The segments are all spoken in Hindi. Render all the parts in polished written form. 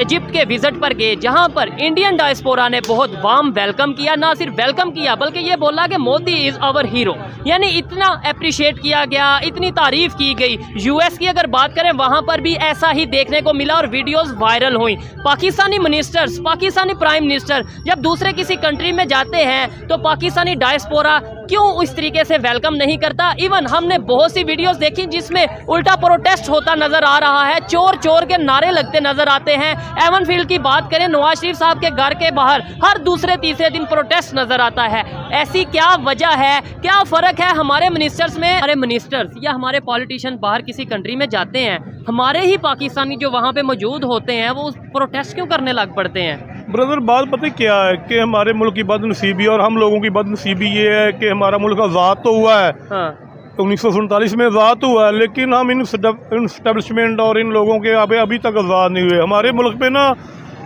इजिप्ट के विजिट पर गए, जहां पर इंडियन डायस्पोरा ने बहुत वार्म वेलकम किया। ना सिर्फ वेलकम किया बल्कि ये बोला कि मोदी इज़ आवर हीरो, यानी इतना अप्रिशिएट किया गया, इतनी तारीफ की गई। यूएस की अगर बात करें वहां पर भी ऐसा ही देखने को मिला और वीडियोस वायरल हुई। Pakistani ministers, Pakistani prime minister जब दूसरे किसी कंट्री में जाते हैं तो पाकिस्तानी डायस्पोरा क्यों इस तरीके से वेलकम नहीं करता। इवन हमने बहुत सी वीडियोस देखी जिसमें उल्टा प्रोटेस्ट होता नजर आ रहा है, चोर चोर के नारे लगते नजर आते हैं। एवन फील्ड की बात करें, नवाज शरीफ साहब के घर के बाहर हर दूसरे तीसरे दिन प्रोटेस्ट नजर आता है। ऐसी क्या वजह है, क्या फर्क है हमारे मिनिस्टर्स में? हमारे मिनिस्टर्स या हमारे पॉलिटिशियन बाहर किसी कंट्री में जाते हैं, हमारे ही पाकिस्तानी जो वहाँ पे मौजूद होते हैं वो प्रोटेस्ट क्यों करने लग पड़ते हैं? ब्रदर, बात पता क्या है कि हमारे मुल्क की बदनसीबी और हम लोगों की बदनसीबी ये है कि हमारा मुल्क आज़ाद तो हुआ है, हाँ। 1947 में आज़ाद हुआ है, लेकिन हम इन इस्टेब्लिशमेंट और इन लोगों के अभी तक आज़ाद नहीं हुए। हमारे मुल्क में ना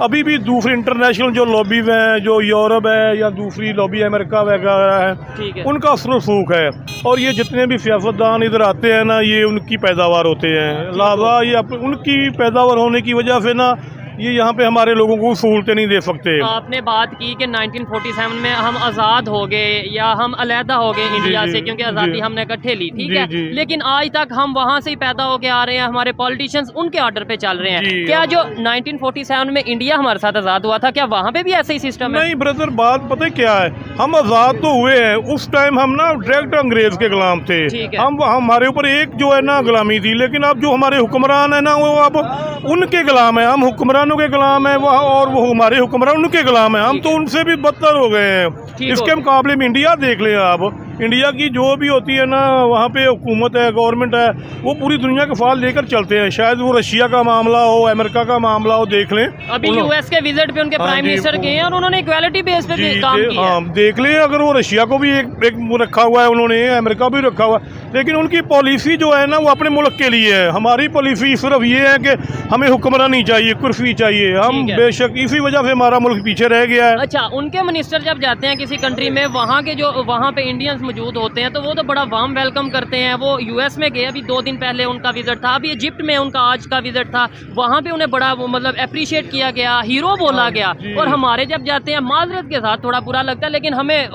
अभी भी दूसरी इंटरनेशनल जो लॉबीज हैं, जो यूरोप है या दूसरी लॉबी अमेरिका वगैरह है, उनका असर रसूख है। और ये जितने भी सियासतदान इधर आते हैं ना, ये उनकी पैदावार होते हैं। लिहाजा ये उनकी पैदावार होने की वजह से ना ये यहाँ पे हमारे लोगों को सहूलतें नहीं दे सकते। आपने बात की कि 1947 में हम आज़ाद हो गए या हम अलहदा हो गए इंडिया से, क्योंकि आज़ादी हमने इकट्ठे ली, ठीक है, लेकिन आज तक हम वहाँ से ही पैदा होके आ रहे हैं, हमारे पॉलिटिशियंस उनके ऑर्डर पे चल रहे हैं। क्या जो 1947 में इंडिया हमारे साथ आज़ाद हुआ था, क्या वहाँ पे भी ऐसा ही सिस्टम है? नहीं ब्रदर, बात पता है क्या है, हम आज़ाद तो हुए हैं, उस टाइम हम ना डायरेक्ट अंग्रेज के गुलाम थे। हम हमारे ऊपर एक जो है ना गुलामी थी, लेकिन अब जो हमारे हुक्मरान है ना वो अब उनके गुलाम है। हम हुक्मरान के गुलाम है वह, और वो हमारे हुक्मरान उनके गुलाम है। हम तो उनसे भी बदतर हो गए हैं। इसके मुकाबले में इंडिया देख लें आप, इंडिया की जो भी होती है ना, वहाँ पे हुकूमत है, गवर्नमेंट है, वो पूरी दुनिया के फाल लेकर चलते हैं। शायद वो रशिया का मामला हो, अमेरिका का मामला हो, देख लें। अभी यूएस के विजिट पे उनके प्राइम मिनिस्टर गए हैं और उन्होंने इक्वालिटी बेस पे भी काम किया। हाँ, देख लें, अगर वो रशिया को भी एक रखा हुआ है उन्होंने, अमेरिका भी रखा हुआ है, लेकिन उनकी पॉलिसी जो है ना वो अपने मुल्क के लिए है। हमारी पॉलिसी सिर्फ ये है कि हमें हुक्मरान नहीं चाहिए, कुर्सी चाहिए। हम बेशक इसी वजह से हमारा मुल्क पीछे रह गया है। अच्छा, उनके मिनिस्टर जब जाते हैं किसी कंट्री में, वहाँ के जो वहाँ पे इंडियंस मौजूद होते हैं तो वो तो बड़ा वार्म वेलकम करते हैं। वो यूएस में गए, अभी 2 दिन पहले उनका विजिट था, अभी इजिप्ट में उनका आज का विजिट था, वहाँ पे उन्हें बड़ा मतलब अप्रिशिएट किया गया, हीरो बोला गया। और हमारे जब जाते हैं, माजरत के साथ थोड़ा बुरा लगता है, लेकिन हमें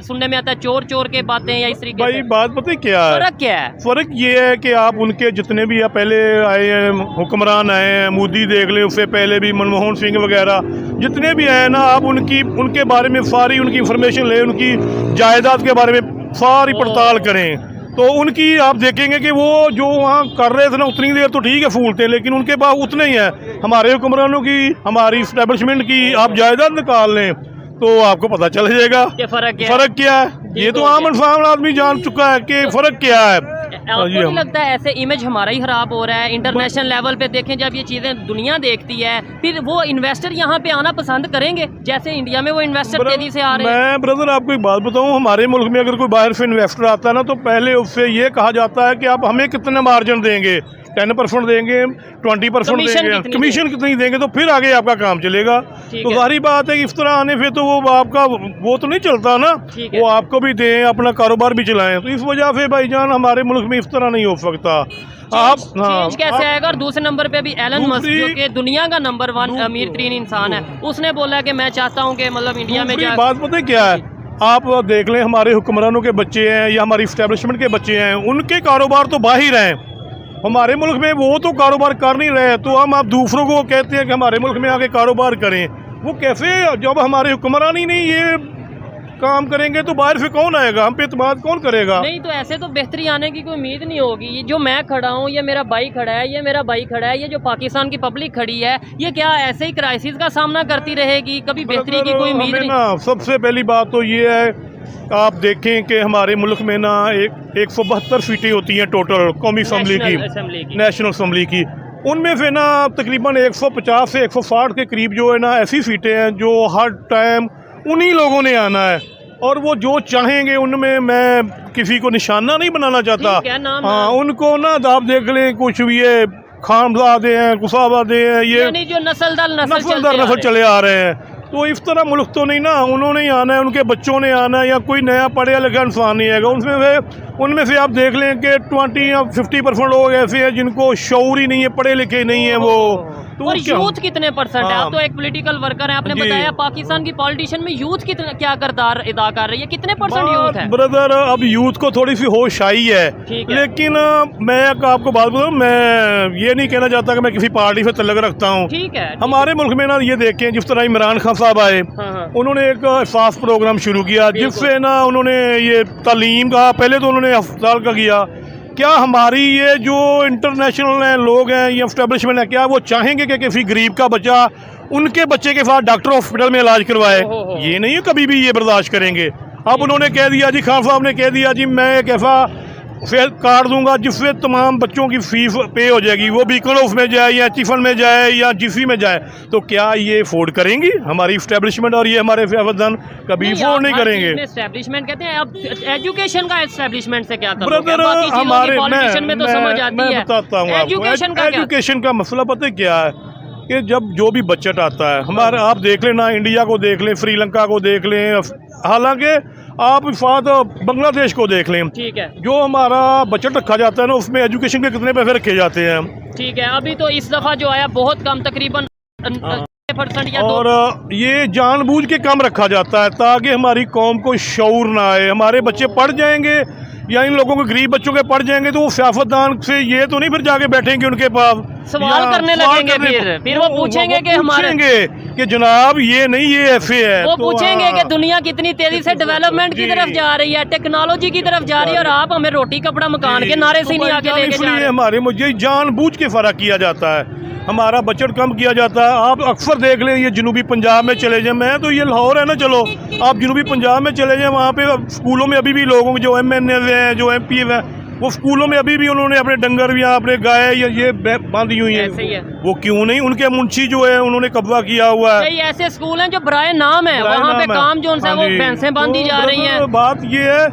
सुनने में आता है चोर चोर के बातें या इस तरीके से। बात पता क्या है, फर्क क्या है? फर्क ये है कि आप उनके जितने भी पहले आए हैं हुक्मरान आए हैं, मोदी देख ले, उससे पहले भी मनमोहन सिंह वगैरह जितने भी आए ना, आप उनके बारे में सारी उनकी इंफॉर्मेशन लें, उनकी जायदाद के बारे में सारी पड़ताल करें, तो उनकी आप देखेंगे कि वो जो वहाँ कर रहे थे ना उतनी देर तो ठीक है फूलते, लेकिन उनके पास उतने ही है। हमारे हुक्मरानों की, हमारी इस्टेब्लिशमेंट की आप जायदाद निकाल लें तो आपको पता चल जाएगा कि फर्क क्या है। ये तो आम इंसान आदमी जान चुका है कि फर्क क्या है। आपको नहीं लगता है ऐसे इमेज हमारा ही खराब हो रहा है? इंटरनेशनल लेवल पे देखें, जब ये चीजें दुनिया देखती है, फिर वो इन्वेस्टर यहाँ पे आना पसंद करेंगे, जैसे इंडिया में वो इन्वेस्टर तेजी से आ रहे हैं। मैं ब्रदर आपको एक बात बताऊँ, हमारे मुल्क में अगर कोई बाहर से इन्वेस्टर आता है ना, तो पहले उससे ये कहा जाता है कि आप हमें कितने मार्जिन देंगे, 10% देंगे, 20% देंगे, कमीशन कितनी देंगे, तो फिर आगे आपका काम चलेगा। तो सारी बात है कि इस तरह आने से तो वो आपका वो तो नहीं चलता ना, वो आपको भी दें, अपना कारोबार भी चलाएं। तो इस वजह से भाईजान हमारे मुल्क में इस तरह नहीं हो सकता। आप चेंज कैसे आएगा? और दूसरे नंबर पे भी एलन मस्क, जो कि दुनिया का नंबर 1 अमीर तरीन इंसान है, उसने बोला कि मैं चाहता हूँ कि मतलब इंडिया में बात पता क्या है, आप देख लें, हमारे हुक्मरानों के बच्चे हैं या हमारी इस्टेब्लिशमेंट के बच्चे हैं, उनके कारोबार तो बाहर हैं। हमारे मुल्क में वो तो कारोबार कर नहीं रहे, तो हम आप दूसरों को कहते हैं कि हमारे मुल्क में आके कारोबार करें। वो कैसे, जब हमारे हुक्मरान ही नहीं ये काम करेंगे तो बाहर से कौन आएगा, हम पे एतमाद कौन करेगा? नहीं, तो ऐसे तो बेहतरी आने की कोई उम्मीद नहीं होगी। ये जो मैं खड़ा हूँ, ये मेरा भाई खड़ा है, ये मेरा भाई खड़ा है, ये जो पाकिस्तान की पब्लिक खड़ी है, ये क्या ऐसे ही क्राइसिस का सामना करती रहेगी? कभी बेहतरी की कोई उम्मीद नहीं? सबसे पहली बात तो ये है, आप देखें कि हमारे मुल्क में ना 172 सीटें होती हैं टोटल कौमी असम्बली की, नेशनल असम्बली की। उनमें से ना तकरीबन 150 से 160 के करीब जो है ना ऐसी सीटें हैं जो हर टाइम उन्हीं लोगों ने आना है, और वो जो चाहेंगे उनमें, मैं किसी को निशाना नहीं बनाना चाहता। हाँ, उनको ना आप देख लें, कुछ भी ये खानजादे हैं, कुसाबादे हैं, ये जो नस्ल दर नस्ल चले आ रहे हैं। तो इस तरह मुल्क तो नहीं ना, उन्होंने ही आना है, उनके बच्चों ने आना है, या कोई नया पढ़े लिखा इंसान नहीं आएगा। उनमें से आप देख लें कि 20 या 50% लोग ऐसे हैं जिनको शऊर ही नहीं है, पढ़े लिखे नहीं है, वो तो और क्या- यूथ कितने परसेंट है? हाँ। आप तो एक पॉलिटिकल वर्कर हैं, आपने जी। बताया पाकिस्तान की पॉलिटिशियन में यूथ कितना क्या किरदार अदा कर रही है, कितने परसेंट यूथ है? ब्रदर अब यूथ को थोड़ी सी होश आई है, ठीक है। लेकिन मैं आपको बात बताऊं, मैं ये नहीं कहना चाहता कि मैं किसी पार्टी से तल्लक रखता हूँ। ठीक है, ठीक हमारे मुल्क में ना ये देखें, जिस तरह इमरान खान साहब आए, हाँ, हाँ। उन्होंने एक साफ प्रोग्राम शुरू किया, बिल्कुल। जिससे ना उन्होंने ये तालीम का, पहले तो उन्होंने अस्पताल का किया। क्या हमारी ये जो इंटरनेशनल लोग हैं, ये एस्टेब्लिशमेंट है, क्या वो चाहेंगे कि किसी गरीब का बच्चा उनके बच्चे के साथ डॉक्टर हॉस्पिटल में इलाज करवाए? हो। ये नहीं है, कभी भी ये बर्दाश्त करेंगे। अब उन्होंने कह दिया जी, खान साहब ने कह दिया जी, मैं एक ऐसा फेयर कार्ड दूंगा जिससे तमाम बच्चों की फीस पे हो जाएगी, वो बीकन ऑफ में जाए या चिफन में जाए या जिफी में जाए। तो क्या ये अफोर्ड करेंगी हमारी इस्टेब्लिशमेंट और ये हमारे सियासतदान? कभी अफोर्ड नहीं करेंगे। एस्टेब्लिशमेंट कहते हैं, अब एजुकेशन का एस्टेब्लिशमेंट से क्या ताल्लुक है? ब्रदर बाकी चीजों की हमारे पॉलिटिशियन में तो समझ आती मैं है, बताता हूँ आपको। एजुकेशन का क्या? एजुकेशन का मसला पता है क्या है कि जब जो भी बजट आता है हमारा, आप देख लेना, इंडिया को देख लें, श्रीलंका को देख लें, हालांकि आप साथ बांग्लादेश को देख लें, ठीक है, जो हमारा बजट रखा जाता है ना, उसमें एजुकेशन के कितने पैसे रखे जाते हैं? ठीक है। अभी तो इस दफा जो आया बहुत कम, तकरीबन % या 2। और ये जानबूझ के कम रखा जाता है ताकि हमारी कौम को शऊर ना आए। हमारे बच्चे पढ़ जाएंगे या इन लोगों के गरीब बच्चों के पढ़ जाएंगे तो वो सियासतदान से ये तो नहीं फिर जाके बैठेंगे उनके पास सवाल करने लगेंगे, फिर वो पूछेंगे कि हमारे, कि जनाब ये नहीं, ये ऐसे है। वो तो पूछेंगे हाँ। कि दुनिया कितनी तेजी से डेवलपमेंट की जी। तरफ जा रही है, टेक्नोलॉजी की तरफ जा रही है, और आप हमें रोटी कपड़ा मकान के नारे से नहीं आके लेके जा इसलिए रहे। हमारे मुझे जानबूझ के फर्क किया जाता है, हमारा बजट कम किया जाता है। आप अक्सर देख लें, ये जनूबी पंजाब में चले जाएं, मैं तो ये लाहौर है ना, चलो आप जनूबी पंजाब में चले जाएं, वहाँ पे स्कूलों में अभी भी लोगों के जो MNA हैं, जो MP हैं, वो स्कूलों में अभी भी उन्होंने अपने डंगर या अपने गाय या ये बांधी हुई ऐसे ही है। है। वो क्यों नहीं? उनके मुंशी जो है उन्होंने कब्जा किया हुआ है। कई ऐसे स्कूल हैं जो बराए नाम है, बराए वहाँ पे नाम है। काम जो उनसे हाँ वो जी। भैंसें बांधी तो जा रही हैं। ब्रदर, बात ये है,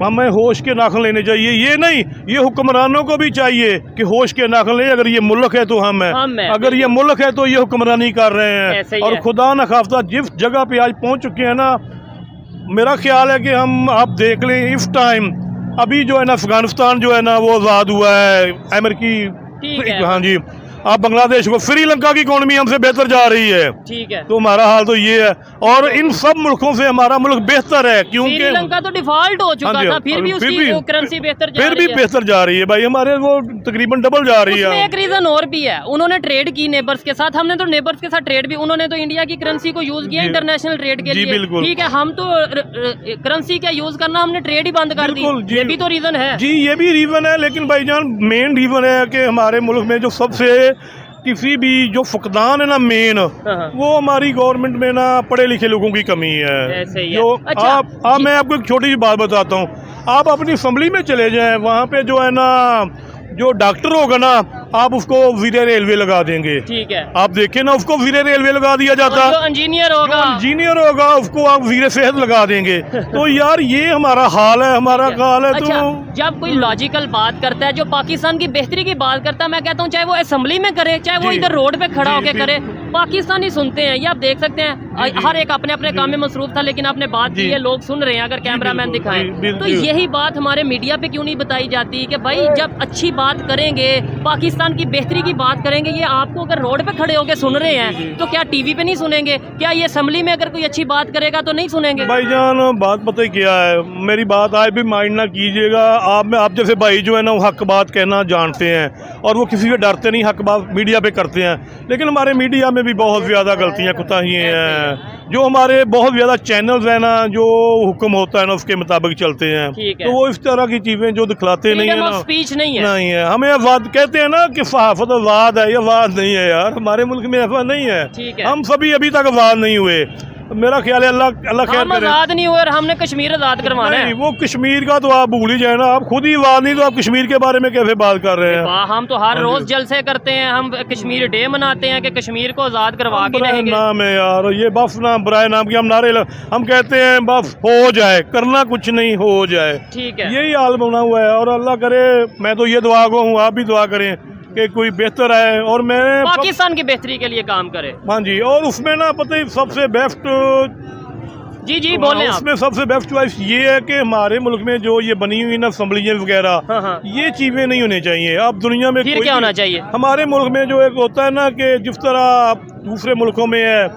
हमें होश के नाखन लेने चाहिए। ये नहीं, ये हुक्मरानों को भी चाहिए कि होश के नाखन ले। अगर ये मुल्क है तो हम हम है, हैं। अगर ये मुल्क है तो ये हुक्मरानी कर रहे ऐसे हैं। ही और है। खुदा न खास्ता जिस जगह पे आज पहुंच चुके हैं ना, मेरा ख्याल है कि हम, आप देख लें, इस टाइम अभी जो है ना अफगानिस्तान जो है ना वो आज़ाद हुआ है, अमेरिकी, ठीक है। हाँ जी, आप बांग्लादेश को, श्रीलंका की इकोनॉमी हमसे बेहतर जा रही है। ठीक है, तो हमारा हाल तो ये है, और इन सब मुल्कों से हमारा मुल्क बेहतर है, क्योंकि श्रीलंका तो डिफॉल्ट हो चुका हाँ जी, था, फिर भी उसकी वो करेंसी बेहतर जा फिर रही भी है। बेहतर जा रही है भाई, हमारे वो तकरीबन डबल जा रही उसमें है। एक रीजन और भी है, उन्होंने ट्रेड की नेबर्स के साथ, हमने तो नेबर्स के साथ ट्रेड भी, उन्होंने तो इंडिया की करेंसी को यूज किया जी। इंटरनेशनल ट्रेड के जी, लिए। बिल्कुल। ठीक है, हम तो करेंसी का यूज करना, हमने ट्रेड ही बंद कर दी। बिल्कुल, जी। ये भी तो रीजन है। जी, ये भी रीज़न है, लेकिन भाईजान मेन रीज़न है कि हमारे मुल्क में जो सबसे किसी भी जो फुकदान है ना मेन, हाँ। वो हमारी गवर्नमेंट में ना पढ़े लिखे लोगों की कमी है। ऐसे ही है। जो अच्छा, आप मैं आपको एक छोटी सी बात बताता हूँ, आप अपनी असम्बली में चले जाएं, वहाँ पे जो है ना, जो डॉक्टर होगा ना, आप उसको वीरे रेलवे लगा देंगे। ठीक है, आप देखें ना, उसको वीरे रेलवे लगा दिया जाता और है। जो इंजीनियर होगा, इंजीनियर होगा उसको आप वीरे सेहत लगा देंगे। तो यार ये हमारा हाल है, हमारा हाल है। अच्छा, तो जब कोई लॉजिकल बात करता है, जो पाकिस्तान की बेहतरी की बात करता है, मैं कहता हूँ चाहे वो असेंबली में करे, चाहे वो जी। इधर रोड पे खड़ा जी, होके जी। करे, पाकिस्तानी सुनते हैं। ये आप देख सकते हैं, जी। हर एक अपने अपने काम में मसरूफ था, लेकिन आपने बात की जी। है, लोग सुन रहे हैं, अगर कैमरामैन बिल्कुल, जी, दिखाएं बिल्कुल। तो यही बात हमारे मीडिया पे क्यों नहीं बताई जाती कि भाई जब अच्छी बात करेंगे, पाकिस्तान की बेहतरी की बात करेंगे, ये आपको अगर रोड पे खड़े होकर सुन रहे हैं तो क्या टीवी पे नहीं सुनेंगे? क्या ये असेंबली में अगर कोई अच्छी बात करेगा तो नहीं सुनेंगे? भाईजान बात पता है क्या है, मेरी बात आज भी माइंड ना कीजिएगा। आप जैसे भाई जो है ना, वो हक बात कहना जानते हैं और वो किसी से डरते नहीं, हक बात मीडिया पे करते हैं। लेकिन हमारे मीडिया में भी बहुत ज़्यादा गलतियाँ कुताहियाँ हैं। जो हमारे बहुत ज़्यादा चैनल्स हैं ना, जो हुक्म होता है ना उसके मुताबिक चलते हैं, ठीक है। तो वो इस तरह की चीज़ें जो दिखलाते नहीं है फ्रीडम ऑफ ना, स्पीच नहीं है। नहीं है। हमें आज़ाद कहते हैं ना कि सहाफ़त आज़ाद है, ये आज़ाद नहीं है यार, हमारे मुल्क में ऐसा नहीं है। ठीक है। हम सभी अभी तक आज़ाद नहीं हुए। मेरा ख्याल है अल्लाह खैर हम करे। आजाद नहीं हुए और हमने कश्मीर आजाद करवाना नहीं, है। वो कश्मीर का तो आप भूल ही जाए ना, आप खुद ही आज़ाद नहीं, तो आप कश्मीर के बारे में कैसे बात कर रहे हैं? हम तो हर हाँ रोज जी। जलसे करते हैं, हम कश्मीर डे मनाते हैं कि कश्मीर को आजाद करवा के बुराए रहेंगे। नाम है यार, ये बस नाम बुराए नाम की हम हम कहते हैं बस हो जाए, करना कुछ नहीं, हो जाए। ठीक है, यही हाल बना हुआ है। और अल्लाह करे, मैं तो ये दुआ को हूँ, आप भी दुआ करें कि कोई बेहतर है। और मैं पाकिस्तान की बेहतरी के लिए काम करे। हाँ जी, और उसमें ना पता ही सबसे बेस्ट जी जी बोलें आप। उसमें सबसे बेस्ट चॉइस ये है कि हमारे मुल्क में जो ये बनी हुई ना असम्बलियाँ वगैरह, हाँ हाँ। ये चीज़ें नहीं होनी चाहिए। अब दुनिया में फिर कोई क्या भी- होना चाहिए? हमारे मुल्क में जो एक होता है ना कि जिस तरह दूसरे मुल्कों में है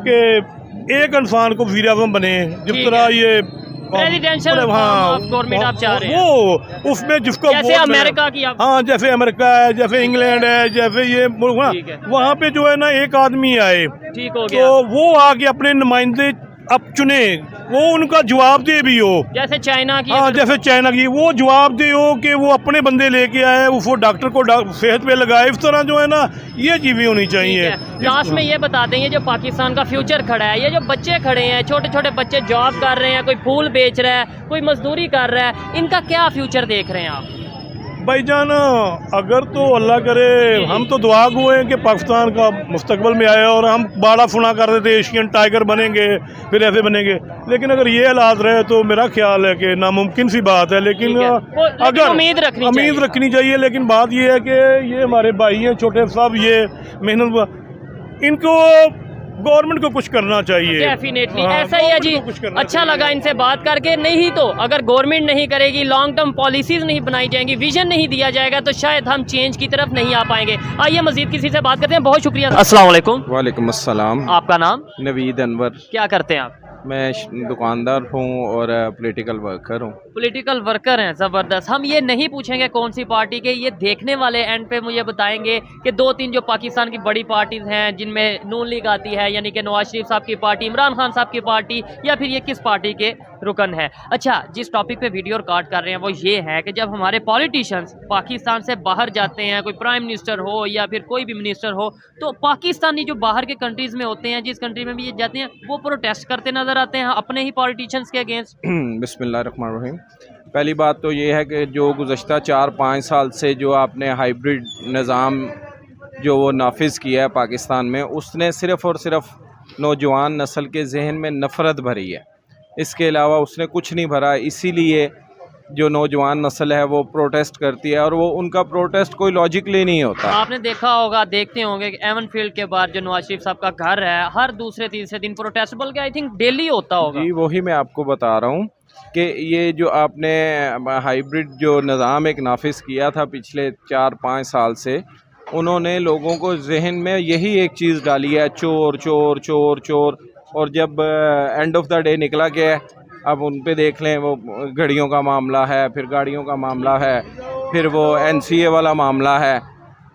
कि एक इंसान को वज़ीर आज़म बने, जिस ठीक तरह है। ये प्रेसिडेंशियल फॉर्म ऑफ गवर्नमेंट आप चाह रहे हैं, वो उसमें जिसको जैसे वोट मिले- अमेरिका की आप। हाँ, जैसे अमेरिका है, जैसे इंग्लैंड है, जैसे ये मुल्क ठीक है। ना, वहाँ पे जो है ना एक आदमी आए ठीक हो गया। तो वो आके अपने नुमाइंदे अब चुने, वो उनका जवाब दे भी हो। जैसे चाइना की हाँ, अगर- जैसे चाइना की वो जवाब दे हो कि वो अपने बंदे लेके आए, वो डॉक्टर को सेहत पे लगाए। इस तरह जो है ना ये चीज़ें होनी चाहिए। ठीक है। लास्ट में ये बता दें, ये जो पाकिस्तान का फ्यूचर खड़ा है, ये जो बच्चे खड़े हैं, छोटे छोटे बच्चे जॉब कर रहे हैं, कोई फूल बेच रहा है, कोई मजदूरी कर रहा है, इनका क्या फ्यूचर देख रहे हैं आप? भाईजान, अगर तो अल्लाह करे, हम तो दुआ गो हैं कि पाकिस्तान का मुस्तकबिल में आए और हम बड़ा सुना कर रहे थे एशियन टाइगर बनेंगे, फिर ऐसे बनेंगे। लेकिन अगर ये हालात रहे तो मेरा ख्याल है कि नामुमकिन सी बात है। लेकिन लेकिन अगर उम्मीद रखनी चाहिए। लेकिन बात ये है कि ये हमारे भाई हैं छोटे साहब, ये मेहनत, इनको गवर्नमेंट को कुछ करना चाहिए। डेफिनेटली हाँ, ऐसा ही है जी। गवर्नमेंट को कुछ करना अच्छा चाहिए। लगा इनसे बात करके। नहीं तो अगर गवर्नमेंट नहीं करेगी, लॉन्ग टर्म पॉलिसीज नहीं बनाई जाएंगी, विजन नहीं दिया जाएगा, तो शायद हम चेंज की तरफ नहीं आ पाएंगे। आइए मजीद किसी से बात करते हैं। बहुत शुक्रिया। अस्सलाम वालेकुम। वालेकुम अस्सलाम। आपका नाम? नवीद अनवर। क्या करते हैं आप? मैं दुकानदार हूँ और पॉलिटिकल वर्कर हूँ। पॉलिटिकल वर्कर हैं, ज़बरदस्त। हम ये नहीं पूछेंगे कौन सी पार्टी के, ये देखने वाले एंड पे मुझे बताएंगे कि दो तीन जो पाकिस्तान की बड़ी पार्टीज हैं जिनमें नून लीग आती है, यानी कि नवाज शरीफ साहब की पार्टी, इमरान खान साहब की पार्टी, या फिर ये किस पार्टी के रुकन है। अच्छा, जिस टॉपिक पे वीडियो रिकॉर्ड कर रहे हैं वो ये है कि जब हमारे पॉलिटिशियंस पाकिस्तान से बाहर जाते हैं, कोई प्राइम मिनिस्टर हो या फिर कोई भी मिनिस्टर हो, तो पाकिस्तानी जो बाहर के कंट्रीज़ में होते हैं, जिस कंट्री में भी ये जाते हैं, वो प्रोटेस्ट करते नज़र आते हैं अपने ही पॉलिटिशियंस के अगेंस्ट। बिस्मिल्लाहिर्रहमानिर्रहीम। पहली बात तो ये है कि जो गुज़श्ता 4-5 साल से जो आपने हाइब्रिड निज़ाम जो वो नाफिज किया है पाकिस्तान में, उसने सिर्फ़ और सिर्फ नौजवान नस्ल के जहन में नफ़रत भरी है। इसके अलावा उसने कुछ नहीं भरा। इसीलिए जो नौजवान नस्ल है वो प्रोटेस्ट करती है, और वो उनका प्रोटेस्ट कोई लॉजिकली नहीं होता। आपने देखा होगा, देखते होंगे कि एवन फील्ड के बाद जो नवाज शरीफ साहब का घर है, हर दूसरे तीसरे दिन प्रोटेस्ट, बल्कि आई थिंक डेली होता होगा। जी, वही मैं आपको बता रहा हूँ कि ये जो आपने हाइब्रिड जो निज़ाम एक नाफिज किया था पिछले 4-5 साल से, उन्होंने लोगों को जहन में यही एक चीज़ डाली है, चोर चोर चोर चोर। और जब एंड ऑफ द डे निकला कि अब उन पे देख लें, वो घड़ियों का मामला है, फिर गाड़ियों का मामला है, फिर वो NCA वाला मामला है।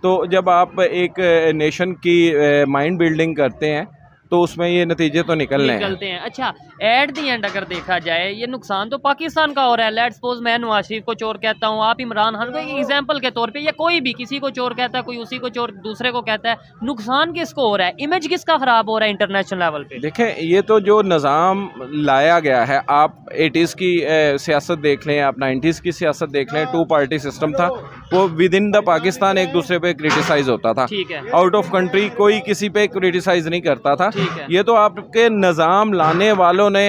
तो जब आप एक नेशन की माइंड बिल्डिंग करते हैं तो उसमें ये नतीजे तो निकलते हैं। अच्छा, एट दी एंड अगर देखा जाए, ये नुकसान तो पाकिस्तान का हो रहा है। लेट्स सपोज मैं नवाज शरीफ को चोर कहता हूँ, आप इमरान खान को एग्जांपल के तौर पे, या कोई भी किसी को चोर कहता है, कोई उसी को चोर दूसरे को कहता है, नुकसान किसको हो रहा है? इमेज किसका खराब हो रहा है इंटरनेशनल लेवल पे? देखें, ये तो जो निज़ाम लाया गया है, आप 80s की सियासत देख लें, आप 90s की सियासत देख लें, 2 पार्टी सिस्टम था, वो विद इन द पाकिस्तान एक दूसरे पे क्रिटिसाइज होता था। ठीक है। आउट ऑफ कंट्री कोई किसी पे क्रिटिसाइज नहीं करता था। ठीक है। ये तो आपके निज़ाम लाने वालों ने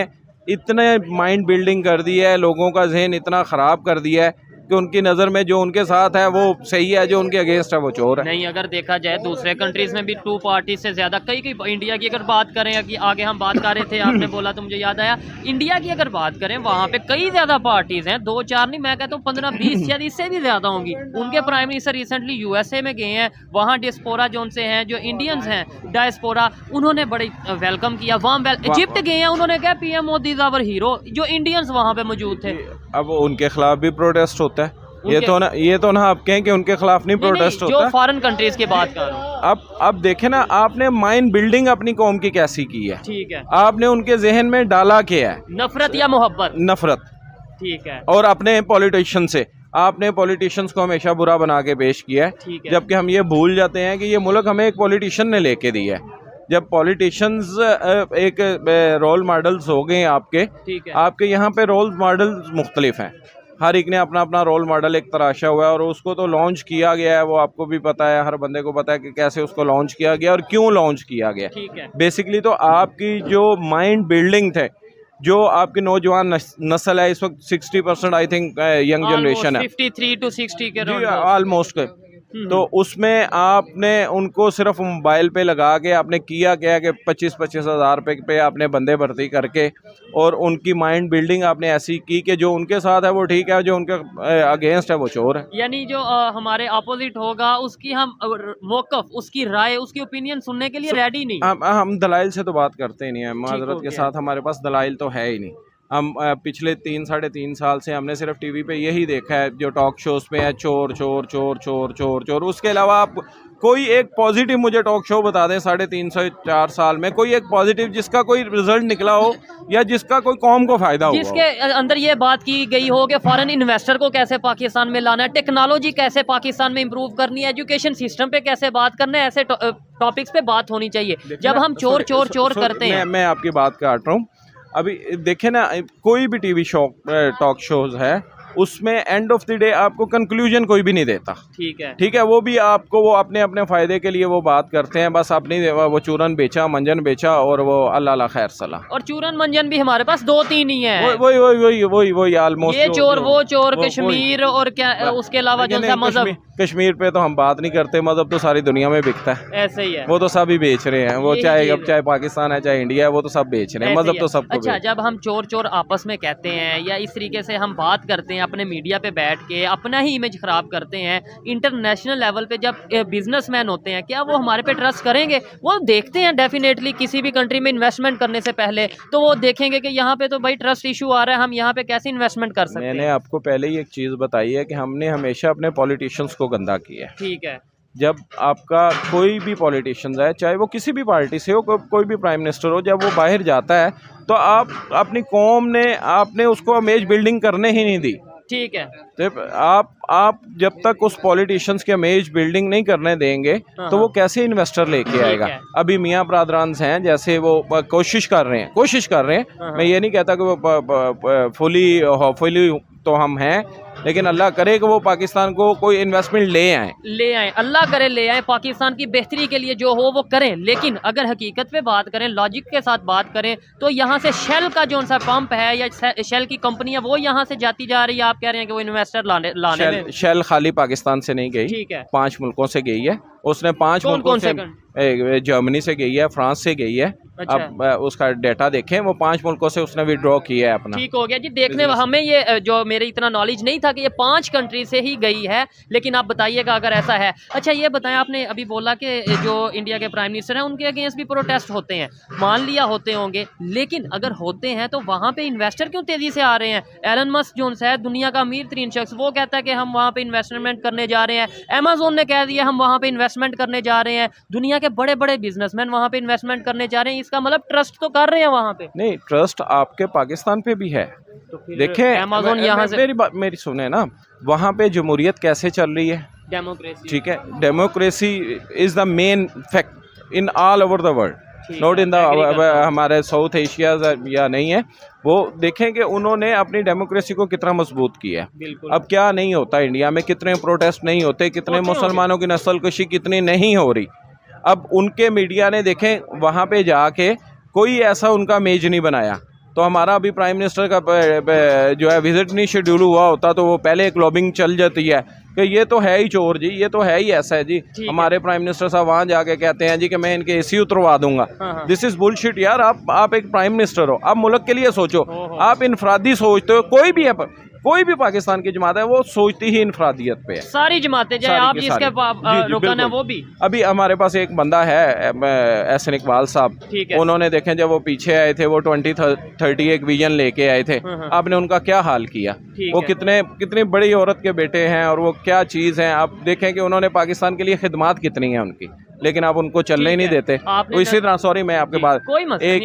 इतने माइंड बिल्डिंग कर दी है, लोगों का जहन इतना ख़राब कर दिया है कि उनकी नज़र में जो उनके साथ है वो सही है, जो उनके अगेंस्ट है वो चोर है। नहीं, अगर देखा जाए दूसरे कंट्रीज में भी 2 पार्टी से ज़्यादा, कई इंडिया की अगर बात करें, कि आगे हम बात कर रहे थे, आपने बोला तो मुझे याद आया, इंडिया की अगर बात करें, वहाँ पे कई ज़्यादा पार्टीज़ हैं, 2-4 नहीं, मैं कहता हूँ 15-20 शायद इससे भी ज़्यादा होंगी। उनके प्राइम मिनिस्टर रिसेंटली USA में गए हैं, वहाँ डिस्पोरा जोन से हैं, जो इंडियंस हैं डायस्पोरा, उन्होंने बड़ी वेलकम किया। वहाँ इजिप्ट गए हैं, उन्होंने कहा PM Modi is our hero, जो इंडियंस वहाँ पे मौजूद थे। अब उनके खिलाफ भी प्रोटेस्ट होता है। ये तो ना आप कहें कि उनके खिलाफ नहीं प्रोटेस्ट होता। जो फॉरेन कंट्रीज की बात कर रहा हूँ। अब देखें ना, आपने माइंड बिल्डिंग अपनी कौम की कैसी की है। ठीक है। आपने उनके जहन में डाला क्या है? नफरत या मोहब्बत? नफरत। ठीक है। और अपने पॉलिटिशियन से आपने पॉलिटिशियंस को हमेशा बुरा बना के पेश किया है। ठीक है। जबकि हम ये भूल जाते हैं कि ये मुल्क हमें एक पॉलिटिशियन ने लेके दिया है। जब पॉलिटिशियंस एक रोल मॉडल्स हो गए आपके, ठीक है, आपके यहाँ पे रोल मॉडल्स मुख्तलिफ हैं, हर एक ने अपना अपना रोल मॉडल एक तराशा हुआ है, और उसको तो लॉन्च किया गया है, वो आपको भी पता है, हर बंदे को पता है कि कैसे उसको लॉन्च किया गया और क्यों लॉन्च किया गया। ठीक है। बेसिकली तो आपकी जो माइंड बिल्डिंग थे, जो आपकी नौजवान नस्ल है, इस वक्त 60% आई थिंक यंग जनरेशन है, 53 to 60 के ऑलमोस्ट तो उसमें आपने उनको सिर्फ मोबाइल पे लगा के आपने किया क्या कि 25-25 हज़ार रुपये पे आपने बंदे भर्ती करके और उनकी माइंड बिल्डिंग आपने ऐसी की कि जो उनके साथ है वो ठीक है, जो उनके अगेंस्ट है वो चोर है। यानी जो हमारे अपोजिट होगा उसकी हम मौकफ, उसकी राय, उसकी ओपिनियन सुनने के लिए रेडी नहीं। हम दलाइल से तो बात करते ही नहीं है, ठीक माजरत हो के गया। साथ हमारे पास दलाइल तो है ही नहीं। हम पिछले 3-3.5 साल से हमने सिर्फ टीवी पे यही देखा है जो टॉक शोज पे है, चोर चोर चोर चोर चोर चोर। उसके अलावा आप कोई एक पॉजिटिव मुझे टॉक शो बता दें 3.5 साल में, कोई एक पॉजिटिव जिसका कोई रिजल्ट निकला हो या जिसका कोई कौम को फायदा हुआ हो। जिसके अंदर ये बात की गई हो कि फॉरेन इन्वेस्टर को कैसे पाकिस्तान में लाना है, टेक्नोलॉजी कैसे पाकिस्तान में इंप्रूव करनी है, एजुकेशन सिस्टम पे कैसे बात करना है, ऐसे टॉपिक्स पे बात होनी चाहिए। जब हम चोर चोर चोर करते हैं। मैं आपकी बात काट रहा हूँ। अभी देखे ना, कोई भी टीवी शो टॉक शोज है उसमें एंड ऑफ द डे आपको कंक्लूजन कोई भी नहीं देता। ठीक है, वो भी आपको वो अपने अपने फ़ायदे के लिए वो बात करते हैं, बस अपनी वो चूरन बेचा, मंजन बेचा और वो अल्लाह खैर सलाह। और चूरन मंजन भी हमारे पास 2-3 ही है। वही ऑलमोस्ट ये चोर वो चोर, कश्मीर और क्या उसके अलावा जो सा मजहब। कश्मीर पे तो हम बात नहीं करते, मजहब तो सारी दुनिया में बिकता है, ऐसे ही है। वो तो सब ही बेच रहे हैं, वो चाहे पाकिस्तान है चाहे इंडिया है, वो तो सब बेच रहे हैं, मजहब तो सबको। अच्छा, जब हम चोर चोर आपस में कहते हैं या इस तरीके से हम बात करते हैं अपने मीडिया पे बैठ के, अपना ही इमेज खराब करते हैं, इंटरनेशनल लेवल पे जब बिजनेसमैन होते हैं, क्या वो हमारे पे ट्रस्ट करेंगे? वो देखते हैं डेफिनेटली किसी भी कंट्री में इन्वेस्टमेंट करने से पहले, तो वो देखेंगे कि यहाँ पे तो भाई ट्रस्ट इशू आ रहा है, हम यहाँ पे कैसे इन्वेस्टमेंट कर सकते हैं। मैंने आपको पहले ही एक चीज़ बताई है कि हमने हमेशा अपने पॉलिटिशियंस को गंदा किया है। ठीक है। जब आपका कोई भी पॉलिटिशियन है, चाहे वो किसी भी पार्टी से हो, कोई भी प्राइम मिनिस्टर हो, जब वो बाहर जाता है तो आप अपनी कौम ने आपने उसको इमेज बिल्डिंग करने ही नहीं दी। ठीक है। तो आप जब तक उस पॉलिटिशियंस के इमेज बिल्डिंग नहीं करने देंगे तो वो कैसे इन्वेस्टर लेके आएगा। अभी मियाँ ब्रादरान हैं, जैसे वो कोशिश कर रहे हैं। मैं ये नहीं कहता कि वो फुली तो हम हैं, लेकिन अल्लाह करे कि वो पाकिस्तान को कोई इन्वेस्टमेंट ले आए, अल्लाह करे ले आए, पाकिस्तान की बेहतरी के लिए जो हो वो करें। लेकिन अगर हकीकत पे बात करें, लॉजिक के साथ बात करें, तो यहाँ से शेल का जो सा पंप है या शेल की कंपनी है वो यहाँ से जाती जा रही है। आप कह रहे हैं कि वो इन्वेस्टर लाने में शेल खाली पाकिस्तान से नहीं गई, ठीक है, 5 मुल्कों से गई है। उसने 5 मुल्कों से, जर्मनी से गई है, फ्रांस से गई है। अच्छा। अब उसका डेटा देखें, वो 5 मुल्कों से उसने विड्रॉ किया है अपना। ठीक हो गया जी। देखने हमें ये जो मेरे इतना नॉलेज नहीं था कि ये 5 कंट्री से ही गई है, लेकिन आप बताइएगा अगर ऐसा है। अच्छा, ये बताएं, आपने अभी बोला कि जो इंडिया के प्राइम मिनिस्टर हैं उनके अगेंस्ट भी प्रोटेस्ट होते हैं, मान लिया होते होंगे, लेकिन अगर होते हैं तो वहाँ पे इन्वेस्टर क्यों तेजी से आ रहे हैं? एलन मस्क जो है दुनिया का अमीर तरीन शख्स, वो कहता है कि हम वहाँ पे इन्वेस्टमेंट करने जा रहे हैं। अमेजोन ने कह दिया हम वहाँ पे इन्वेस्टमेंट करने जा रहे हैं। दुनिया के बड़े बड़े बिजनेसमैन वहाँ पे इन्वेस्टमेंट करने जा रहे हैं। इसका मतलब ट्रस्ट तो कर रहे हैं वहाँ पे। नहीं, ट्रस्ट आपके पाकिस्तान पे भी है। तो देखें, अमेजोन यहाँ से मेरी सुने ना, वहाँ पे जमहूरियत कैसे चल रही है, डेमोक्रेसी। ठीक है, democracy is the main fact in all over the world, not in the हमारे साउथ एशिया या नहीं है। वो देखें कि उन्होंने अपनी डेमोक्रेसी को कितना मजबूत किया है। अब क्या नहीं होता इंडिया में, कितने प्रोटेस्ट नहीं होते, कितने मुसलमानों की नस्लकशी कितनी नहीं हो रही। अब उनके मीडिया ने देखें वहाँ पे जाके कोई ऐसा उनका इमेज नहीं बनाया। तो हमारा अभी प्राइम मिनिस्टर का जो है विजिट नहीं शेड्यूल हुआ होता तो वो पहले एक लॉबिंग चल जाती है कि ये तो है ही चोर जी, ये तो है ही ऐसा है जी। हमारे प्राइम मिनिस्टर साहब वहाँ जाके कहते हैं जी कि मैं इनके एसी उतरवा दूंगा। दिस इज बुलशिट यार। आप एक प्राइम मिनिस्टर हो, आप मुल्क के लिए सोचो। आप इनफरादी सोचते हो, कोई भी है, कोई भी पाकिस्तान की जमात है वो सोचती ही इनफरादियत पे है। सारी जमातें, चाहे आप जिसके रुकन है वो भी। अभी हमारे पास एक बंदा है एहसन इकबाल साहब, उन्होंने देखें जब वो पीछे आए थे, वो 2030 एक विजन लेके आए थे, आपने उनका क्या हाल किया। वो कितनी बड़ी औरत के बेटे हैं और वो क्या चीज़ हैं। आप देखें कि उन्होंने पाकिस्तान के लिए खिदमत कितनी है उनकी, लेकिन आप उनको चलने ही नहीं देते। तो इसी तरह, सॉरी मैं आपके बाद, एक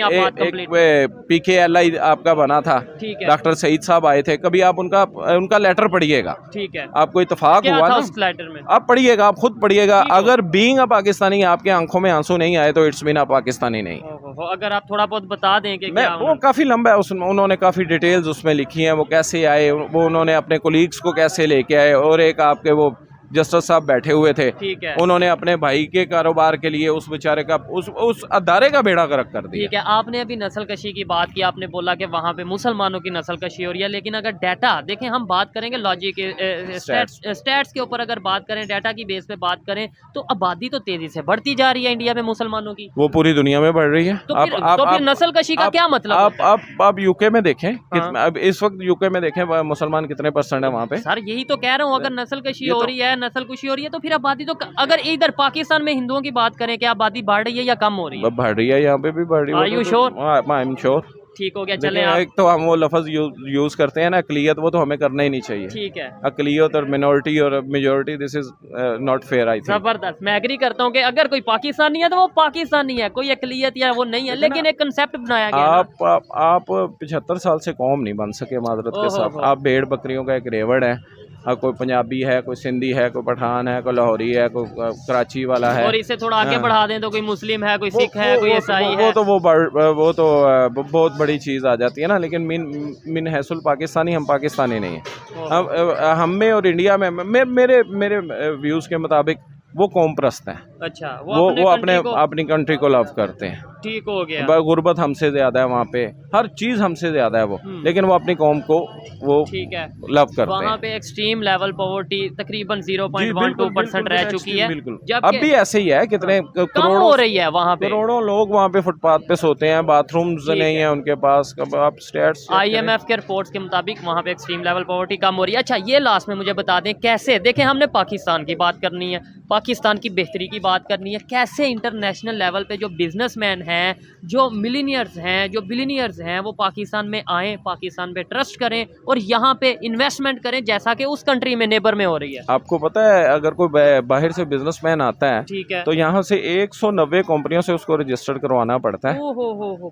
PKLI आपका बना था, डॉक्टर सईद साहब आए थे, कभी आप उनका लेटर पढ़िएगा, ठीक है, आपको इत्तेफाक हुआ ना, लेटर में आप पढ़िएगा, आप खुद पढ़िएगा। अगर बीइंग अ पाकिस्तानी आपके आंखों में आंसू नहीं आए तो इट्स मीन आप पाकिस्तानी नहीं। अगर आप थोड़ा बहुत बता दें कि क्या वो काफ़ी लंबा है, उसमें उन्होंने काफ़ी डिटेल्स उसमें लिखी हैं, वो कैसे आए, वो उन्होंने अपने कोलीग्स को कैसे लेके आए, और एक आपके वो जस्टिस साहब बैठे हुए थे, ठीक है, उन्होंने अपने भाई के कारोबार के लिए उस बेचारे का उस अदारे का बेड़ा गर्क कर दिया। ठीक है। आपने अभी नस्लकशी की बात की, आपने बोला कि वहाँ पे मुसलमानों की नस्लकशी हो रही है, लेकिन अगर डाटा देखें, हम बात करेंगे लॉजिक स्टैट्स के ऊपर अगर बात करें, डाटा की बेस पे बात करें, तो आबादी तो तेजी से बढ़ती जा रही है इंडिया में मुसलमानों की, वो पूरी दुनिया में बढ़ रही है। तो फिर नस्लकशी का क्या मतलब? आप यूके में देखें, अब इस वक्त यूके में देखें मुसलमान कितने % है वहाँ पे। सर यही तो कह रहा हूँ, अगर नस्लकशी हो रही है, नस्लकुशी हो रही है, तो फिर आबादी तो अगर इधर पाकिस्तान में हिंदुओं की बात करें, क्या आबादी बढ़ रही है या कम हो रही है? बढ़ रही है, यहाँ पे भी बढ़ रही है। Are you sure? I am sure. ठीक हो गया, चले आप। एक तो हम वो लफ्ज यूज करते हैं ना, अकलियत, वो तो हमें करना ही नहीं चाहिए। ठीक है, अकलियत और मिनॉरिटी और majority, this is not fair. I think जबरदस्त, मैं एग्री करता हूँ कि अगर कोई पाकिस्तानी है तो वो पाकिस्तानी है, कोई अकलियत या वो नहीं है, लेकिन एक कंसेप्ट बनाया गया। आप 75 साल से कौम नहीं बन सके माजरत के साथ। आप भेड़ बकरियों का एक रेवड़ है। कोई पंजाबी है, कोई सिंधी है, कोई पठान है, कोई लाहौरी है, कोई कराची वाला है, और इसे थोड़ा आगे बढ़ा दें तो कोई मुस्लिम है, कोई सिख है, कोई ईसाई है, वो तो बहुत बड़ी चीज़ आ जाती है ना। लेकिन मिन हैसुल पाकिस्तानी, हम पाकिस्तानी नहीं हैं। अब हम में और इंडिया में मेरे व्यूज़ के मुताबिक वो कौम प्रस्त है। अच्छा, वो अपनी कंट्री को लव करते हैं। ठीक हो गया। गुर्बत हमसे ज्यादा है वहाँ पे, हर चीज हमसे ज्यादा है वो, लेकिन वो अपनी कौम को वो ठीक है लव करते हैं। वहाँ पे एक्सट्रीम लेवल पॉवर्टी तकरीबन 0.12% रह चुकी है। बिल्कुल, अब भी ऐसे ही है। कितने करोड़ों हो रही है वहाँ पे, करोड़ों लोग वहाँ पे फुटपाथ पे सोते हैं, बाथरूम्स नहीं है उनके पास। कब आप स्टेट्स IMF के रिपोर्ट्स के मुताबिक वहाँ पे एक्सट्रीम लेवल पॉवर्टी कम हो रही है। अच्छा, ये लास्ट में मुझे बता दें कैसे, देखें हमने पाकिस्तान की बात करनी है, पाकिस्तान की बेहतरी की बात करनी है, कैसे इंटरनेशनल लेवल पे जो बिजनेसमैन हैं, जो मिलीनियर्स हैं, जो बिलीनियर्स हैं, वो पाकिस्तान में आएँ, पाकिस्तान पे ट्रस्ट करें और यहाँ पे इन्वेस्टमेंट करें, जैसा कि उस कंट्री में नेबर में हो रही है। आपको पता है, अगर कोई बाहर से बिजनेसमैन आता है, ठीक है, तो यहाँ से 190 कंपनियों से उसको रजिस्टर्ड करवाना पड़ता है।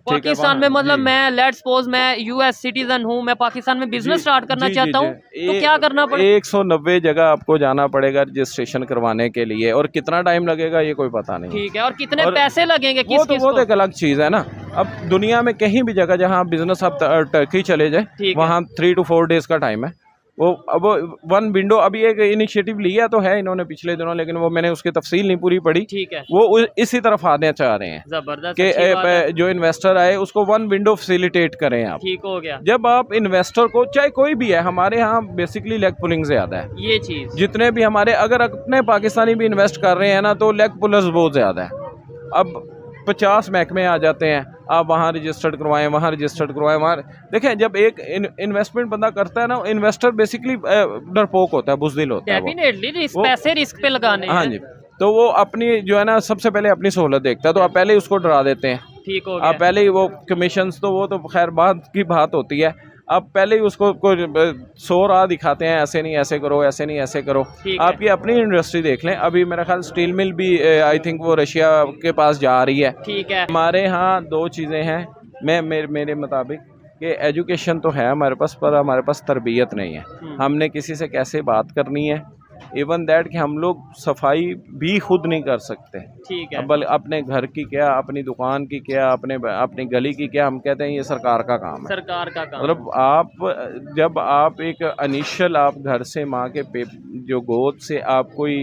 पाकिस्तान में, मतलब मैं लेट्स सपोज मैं US सिटीजन हूँ, मैं पाकिस्तान में बिजनेस स्टार्ट करना चाहता हूँ, तो क्या करना पड़ेगा? 190 जगह आपको जाना पड़ेगा रजिस्ट्रेशन करवाने के लिए, और कितना टाइम लगेगा ये कोई पता नहीं। ठीक है, और कितने पैसे लगेंगे? वो एक अलग चीज है ना। अब दुनिया में कहीं भी जगह जहाँ बिजनेस, आप टर्की चले जाए, वहाँ 3 to 4 डेज का टाइम है। वो अब वन विंडो, अभी एक इनिशिएटिव लिया तो है इन्होंने पिछले दिनों, लेकिन वो मैंने उसकी तफसील नहीं पूरी पढ़ी। ठीक है, वो इसी तरफ आने चाह रहे हैं, जबरदस्त, कि जो इन्वेस्टर आए उसको वन विंडो फैसिलिटेट करें आप। ठीक हो गया। जब आप इन्वेस्टर को, चाहे कोई भी है, हमारे यहाँ बेसिकली लेग पुलिंग ज्यादा है, ये चीज जितने भी हमारे, अगर अपने पाकिस्तानी भी इन्वेस्ट कर रहे हैं ना, तो लेग पुलर्स बहुत ज्यादा है। अब 50 महकमे आ जाते हैं, आप वहाँ रजिस्टर्ड करवाएं, वहाँ रजिस्टर्ड करवाएं, वहाँ देखें। जब एक इन्वेस्टमेंट बंदा करता है ना, इन्वेस्टर बेसिकली डरपोक होता है, बुज़दिल होता है, पैसे रिस्क पे लगाने। हाँ जी, तो वो अपनी जो है ना, सबसे पहले अपनी सहूलत देखता है, तो आप पहले ही उसको डरा देते हैं। ठीक हो गया। आप पहले ही वो कमीशंस, तो वो तो खैर बाद की बात होती है, आप पहले ही उसको 100 राह दिखाते हैं, ऐसे नहीं ऐसे करो, ऐसे नहीं ऐसे करो। आपकी अपनी इंडस्ट्री देख लें, अभी मेरा ख्याल स्टील मिल भी आई थिंक वो रशिया के पास जा रही है। ठीक है, हमारे यहाँ 2 चीज़ें हैं मेरे मुताबिक, कि एजुकेशन तो है हमारे पास, पर हमारे पास तरबियत नहीं है। हमने किसी से कैसे बात करनी है, इवन दैट कि हम लोग सफाई भी खुद नहीं कर सकते। ठीक है, बल्कि अपने घर की क्या, अपनी दुकान की क्या, अपनी गली की क्या, हम कहते हैं ये सरकार का काम है। सरकार का काम, मतलब जब आप एक इनिशियल, आप घर से माँ के जो गोद से आप कोई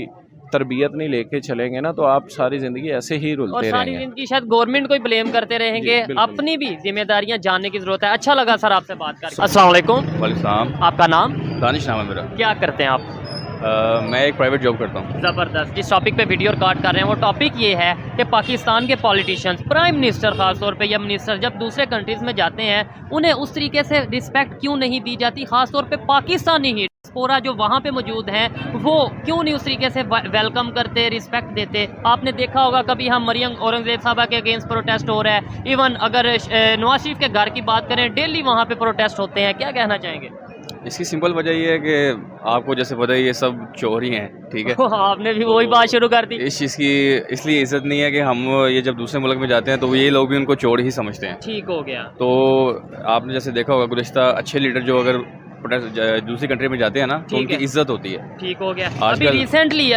तरबियत नहीं लेके चलेंगे ना, तो आप सारी जिंदगी ऐसे ही रुलते रहेंगे। सारी जिंदगी शायद गवर्नमेंट को ही ब्लेम करते रहेंगे, अपनी भी जिम्मेदारियां जानने की जरूरत है। अच्छा लगा सर आपसे बात करके। अस्सलाम वालेकुम। वालेकुम। आपका नाम? दानिश नाम है मेरा। क्या करते हैं आप? मैं एक प्राइवेट जॉब करता हूँ। ज़बरदस्त। जिस टॉपिक पे वीडियो रिकॉर्ड कर रहे हैं वो टॉपिक ये है कि पाकिस्तान के पॉलिटिशियंस, प्राइम मिनिस्टर ख़ास तौर पे या मिनिस्टर जब दूसरे कंट्रीज़ में जाते हैं, उन्हें उस तरीके से रिस्पेक्ट क्यों नहीं दी जाती, ख़ास तौर पे पाकिस्तानी ही डियास्पोरा जो वहाँ पे मौजूद हैं, वो क्यों नहीं उस तरीके से वेलकम करते, रिस्पेक्ट देते। आपने देखा होगा कभी हम मरियम औरंगज़ेब साहबा के अगेंस्ट प्रोटेस्ट हो रहा है, इवन अगर नवाज शरीफ के घर की बात करें, डेली वहाँ पर प्रोटेस्ट होते हैं। क्या कहना चाहेंगे? इसकी सिंपल वजह ये है कि आपको जैसे पता है ये सब चोर ही हैं, ठीक है। आपने भी वही बात शुरू कर दी। इस चीज़ की इसलिए इज्जत नहीं है कि हम ये जब दूसरे मुल्क में जाते हैं तो ये लोग भी उनको चोर ही समझते हैं। ठीक हो गया। तो आपने जैसे देखा होगा गुज़िश्ता अच्छे लीडर जो अगर दूसरी कंट्री में जाते हैं ना तो ठीक उनकी है। इज्जत होती है। ठीक हो गया। आजकल- अभी रिसेंटली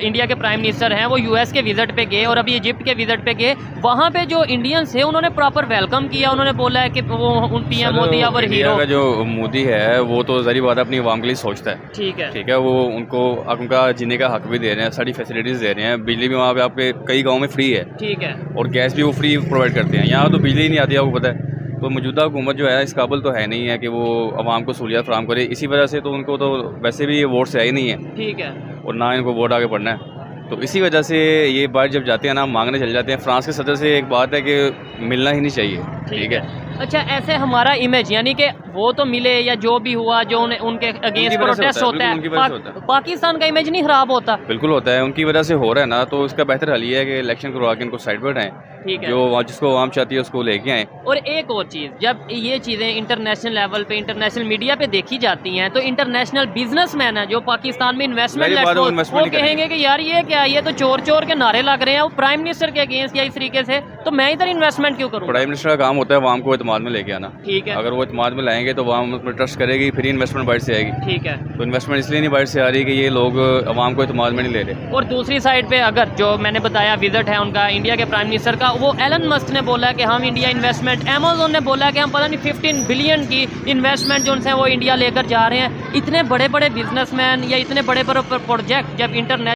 इंडिया के प्राइम मिनिस्टर हैं वो यूएस के विजिट पे गए और अभी इजिप्ट के विजिट पे गए। वहाँ पे जो इंडियंस है उन्होंने प्रॉपर वेलकम किया। उन्होंने बोला है कि वो उन PM Modi our India hero. का जो मोदी है वो तो ज़ाहिर बात है अपनी आवाम के लिए सोचता है। ठीक है। ठीक है, वो उनको उनका जीने का हक भी दे रहे हैं, सारी फैसिलिटीज़ दे रहे हैं। बिजली भी वहाँ पे आपके कई गाँव में फ्री है ठीक है। और गैस भी वो फ्री प्रोवाइड करते हैं। यहाँ तो बिजली ही नहीं आती, आपको पता है। तो मौजूदा हुकूमत जो है इस काबिल तो है नहीं है कि वो आवाम को सहूलियत फराहम करे। इसी वजह से तो उनको तो वैसे भी ये वोट से आई नहीं है ठीक है। और ना इनको वोट आगे पढ़ना है। तो इसी वजह से ये बात जब जाते हैं ना मांगने चले जाते हैं। फ्रांस के सदर से एक बात है कि मिलना ही नहीं चाहिए। ठीक है, अच्छा, ऐसे हमारा इमेज यानी कि वो तो मिले या जो भी हुआ जो उनके अगेंस्ट वजह से प्रोटेस्ट होता है, होता बिल्कुल उनकी वजह से है, होता है। पाकिस्तान का इमेज नहीं खराब होता। बिल्कुल होता है, उनकी वजह से हो रहा है ना। तो इसका बेहतर हल ये है कि इलेक्शन करवा के इनको साइड पर हटाएं। ठीक है। जो जिसको आवाम चाहती है उसको लेके आएँ। और एक और चीज़, जब ये चीज़ें इंटरनेशनल लेवल पे इंटरनेशनल मीडिया पे देखी जाती हैं तो इंटरनेशनल बिजनेसमैन है जो पाकिस्तान में इन्वेस्टमेंट मेरी बात है, वो वो investment नहीं कहेंगे कि यार ये क्या, ये तो चोर चोर के नारे लग रहे हैं, वो प्राइम मिनिस्टर के अगेंस्ट या इस तरीके से, तो मैं इधर इन्वेस्टमेंट क्यों करूँ? प्राइम मिनिस्टर का काम होता है आवाम को एतमाद में लेके आना। ठीक है। अगर वो एतमाद में लाएंगे तो आवाम उसमें ट्रस्ट करेगी, फिर इन्वेस्टमेंट बाहर से आएगी। ठीक है। तो इन्वेस्टमेंट इसलिए नहीं बाहर से आ रही कि ये लोग आवाम को एतमाद में नहीं ले रहे। और दूसरी साइड पे अगर जो मैंने बताया विजिट है उनका इंडिया के प्राइम मिनिस्टर का, वो एलन मस्क ने बोला कि हम इंडिया इन्वेस्टमेंट, अमेजोन ने बोला कि हम पता नहीं 15 बिलियन की इन्वेस्टमेंट जो उनसे वो इंडिया लेकर जा रहे हैं। इतने बड़े बड़े बिजनेसमैन या इतने बड़े बड़े प्रोजेक्ट जब इंटरनेशनल